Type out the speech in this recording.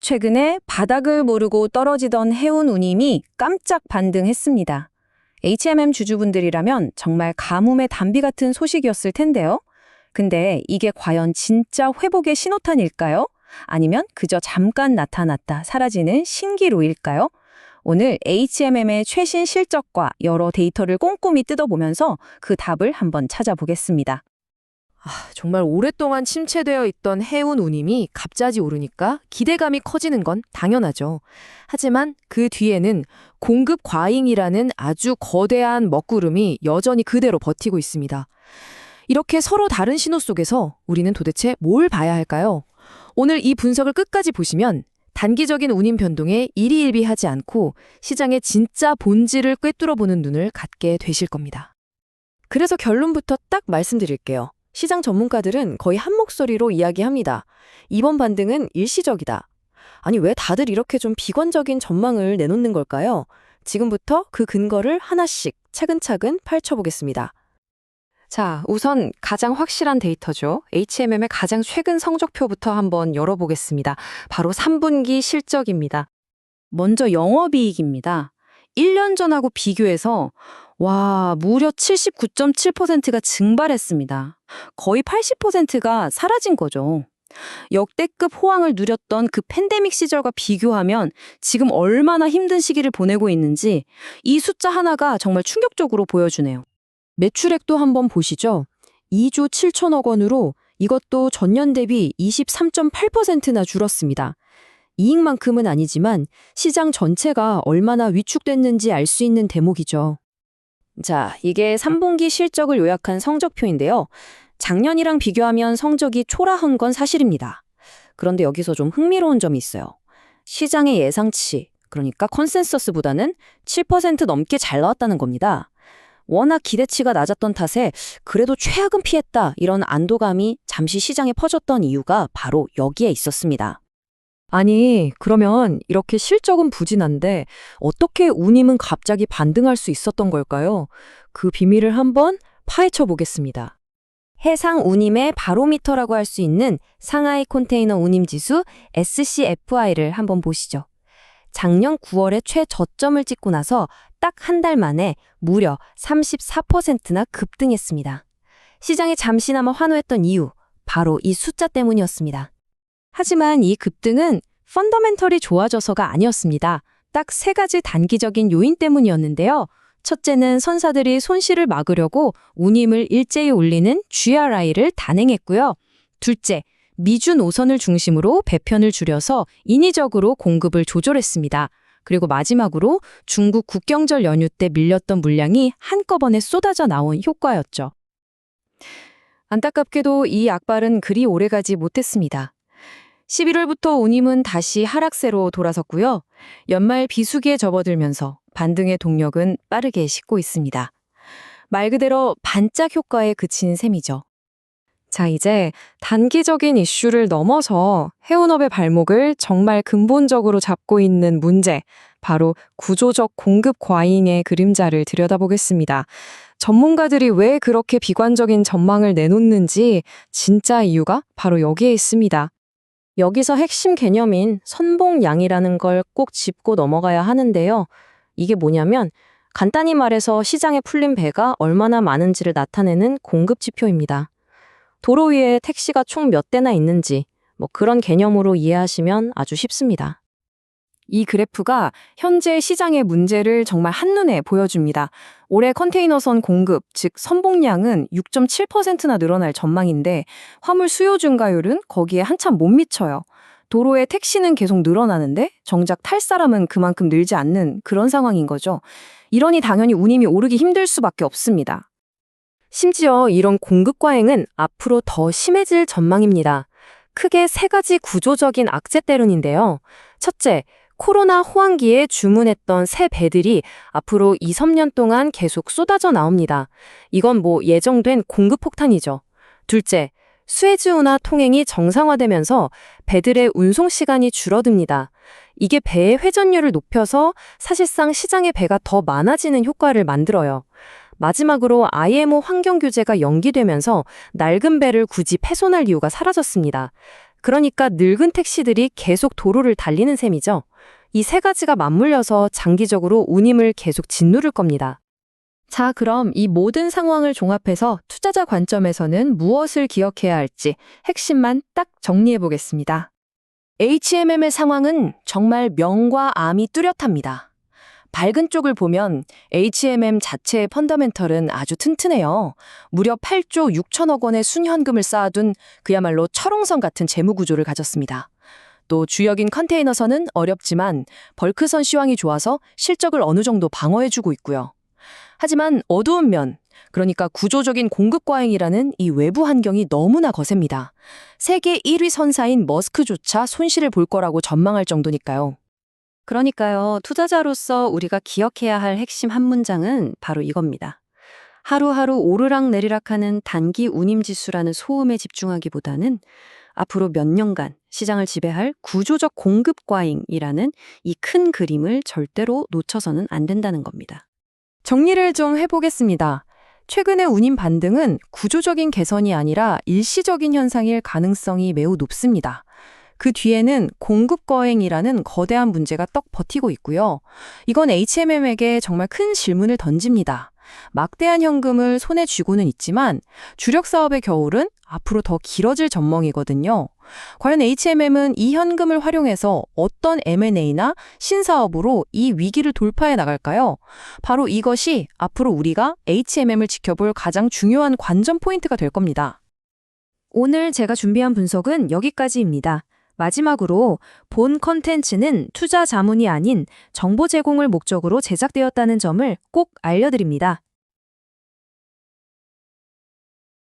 최근에 바닥을 모르고 떨어지던 해운 운임이 깜짝 반등했습니다. HMM 주주분들이라면 정말 가뭄의 단비 같은 소식이었을 텐데요. 근데 이게 과연 진짜 회복의 신호탄일까요? 아니면 그저 잠깐 나타났다 사라지는 신기루일까요? 오늘 HMM의 최신 실적과 여러 데이터를 꼼꼼히 뜯어보면서 그 답을 한번 찾아보겠습니다. 정말 오랫동안 침체되어 있던 해운 운임이 갑자기 오르니까 기대감이 커지는 건 당연하죠. 하지만 그 뒤에는 공급 과잉이라는 아주 거대한 먹구름이 여전히 그대로 버티고 있습니다. 이렇게 서로 다른 신호 속에서 우리는 도대체 뭘 봐야 할까요? 오늘 이 분석을 끝까지 보시면 단기적인 운임 변동에 일희일비하지 않고 시장의 진짜 본질을 꿰뚫어보는 눈을 갖게 되실 겁니다. 그래서 결론부터 딱 말씀드릴게요. 시장 전문가들은 거의 한 목소리로 이야기합니다. 이번 반등은 일시적이다. 아니, 왜 다들 이렇게 좀 비관적인 전망을 내놓는 걸까요? 지금부터 그 근거를 하나씩 차근차근 펼쳐보겠습니다. 자, 우선 가장 확실한 데이터죠. HMM의 가장 최근 성적표부터 한번 열어보겠습니다. 바로 3분기 실적입니다. 먼저 영업이익입니다. 1년 전하고 비교해서 무려 79.7%가 증발했습니다. 거의 80%가 사라진 거죠. 역대급 호황을 누렸던 그 팬데믹 시절과 비교하면 지금 얼마나 힘든 시기를 보내고 있는지 이 숫자 하나가 정말 충격적으로 보여주네요. 매출액도 한번 보시죠. 2조 7천억 원으로 이것도 전년 대비 23.8%나 줄었습니다. 이익만큼은 아니지만 시장 전체가 얼마나 위축됐는지 알 수 있는 대목이죠. 자, 이게 3분기 실적을 요약한 성적표인데요. 작년이랑 비교하면 성적이 초라한 건 사실입니다. 그런데 여기서 좀 흥미로운 점이 있어요. 시장의 예상치, 그러니까 컨센서스보다는 7% 넘게 잘 나왔다는 겁니다. 워낙 기대치가 낮았던 탓에 그래도 최악은 피했다 이런 안도감이 잠시 시장에 퍼졌던 이유가 바로 여기에 있었습니다. 아니, 그러면 이렇게 실적은 부진한데 어떻게 운임은 갑자기 반등할 수 있었던 걸까요? 그 비밀을 한번 파헤쳐 보겠습니다. 해상 운임의 바로미터라고 할 수 있는 상하이 컨테이너 운임 지수 SCFI를 한번 보시죠. 작년 9월에 최저점을 찍고 나서 딱 한 달 만에 무려 34%나 급등했습니다. 시장이 잠시나마 환호했던 이유, 바로 이 숫자 때문이었습니다. 하지만 이 급등은 펀더멘털이 좋아져서가 아니었습니다. 딱 세 가지 단기적인 요인 때문이었는데요. 첫째는 선사들이 손실을 막으려고 운임을 일제히 올리는 GRI를 단행했고요. 둘째, 미주 노선을 중심으로 배편을 줄여서 인위적으로 공급을 조절했습니다. 그리고 마지막으로 중국 국경절 연휴 때 밀렸던 물량이 한꺼번에 쏟아져 나온 효과였죠. 안타깝게도 이 악발은 그리 오래가지 못했습니다. 11월부터 운임은 다시 하락세로 돌아섰고요. 연말 비수기에 접어들면서 반등의 동력은 빠르게 식고 있습니다. 말 그대로 반짝 효과에 그친 셈이죠. 자, 이제 단기적인 이슈를 넘어서 해운업의 발목을 정말 근본적으로 잡고 있는 문제, 바로 구조적 공급 과잉의 그림자를 들여다보겠습니다. 전문가들이 왜 그렇게 비관적인 전망을 내놓는지 진짜 이유가 바로 여기에 있습니다. 여기서 핵심 개념인 선봉량이라는 걸 꼭 짚고 넘어가야 하는데요. 이게 뭐냐면 간단히 말해서 시장에 풀린 배가 얼마나 많은지를 나타내는 공급 지표입니다. 도로 위에 택시가 총 몇 대나 있는지 그런 개념으로 이해하시면 아주 쉽습니다. 이 그래프가 현재 시장의 문제를 정말 한눈에 보여줍니다. 올해 컨테이너선 공급, 즉 선봉량은 6.7%나 늘어날 전망인데 화물 수요 증가율은 거기에 한참 못 미쳐요. 도로에 택시는 계속 늘어나는데 정작 탈 사람은 그만큼 늘지 않는 그런 상황인 거죠. 이러니 당연히 운임이 오르기 힘들 수밖에 없습니다. 심지어 이런 공급 과잉은 앞으로 더 심해질 전망입니다. 크게 세 가지 구조적인 악재 때문인데요. 첫째, 코로나 호황기에 주문했던 새 배들이 앞으로 2, 3년 동안 계속 쏟아져 나옵니다. 이건 예정된 공급 폭탄이죠. 둘째, 수에즈운하 통행이 정상화되면서 배들의 운송 시간이 줄어듭니다. 이게 배의 회전율을 높여서 사실상 시장의 배가 더 많아지는 효과를 만들어요. 마지막으로 IMO 환경 규제가 연기되면서 낡은 배를 굳이 폐손할 이유가 사라졌습니다. 그러니까 늙은 택시들이 계속 도로를 달리는 셈이죠. 이 세 가지가 맞물려서 장기적으로 운임을 계속 짓누를 겁니다. 자, 그럼 이 모든 상황을 종합해서 투자자 관점에서는 무엇을 기억해야 할지 핵심만 딱 정리해 보겠습니다. HMM의 상황은 정말 명과 암이 뚜렷합니다. 밝은 쪽을 보면 HMM 자체의 펀더멘털은 아주 튼튼해요. 무려 8조 6천억 원의 순현금을 쌓아둔 그야말로 철옹성 같은 재무 구조를 가졌습니다. 또 주역인 컨테이너선은 어렵지만 벌크선 시황이 좋아서 실적을 어느 정도 방어해주고 있고요. 하지만 어두운 면, 그러니까 구조적인 공급 과잉이라는 이 외부 환경이 너무나 거셉니다. 세계 1위 선사인 머스크조차 손실을 볼 거라고 전망할 정도니까요. 그러니까요, 투자자로서 우리가 기억해야 할 핵심 한 문장은 바로 이겁니다. 하루하루 오르락내리락하는 단기 운임지수라는 소음에 집중하기보다는 앞으로 몇 년간 시장을 지배할 구조적 공급 과잉이라는 이 큰 그림을 절대로 놓쳐서는 안 된다는 겁니다. 정리를 좀 해보겠습니다. 최근의 운임 반등은 구조적인 개선이 아니라 일시적인 현상일 가능성이 매우 높습니다. 그 뒤에는 공급 거행이라는 거대한 문제가 떡 버티고 있고요. 이건 HMM에게 정말 큰 질문을 던집니다. 막대한 현금을 손에 쥐고는 있지만 주력 사업의 겨울은 앞으로 더 길어질 전망이거든요. 과연 HMM은 이 현금을 활용해서 어떤 M&A나 신사업으로 이 위기를 돌파해 나갈까요? 바로 이것이 앞으로 우리가 HMM을 지켜볼 가장 중요한 관전 포인트가 될 겁니다. 오늘 제가 준비한 분석은 여기까지입니다. 마지막으로 본 컨텐츠는 투자 자문이 아닌 정보 제공을 목적으로 제작되었다는 점을 꼭 알려드립니다.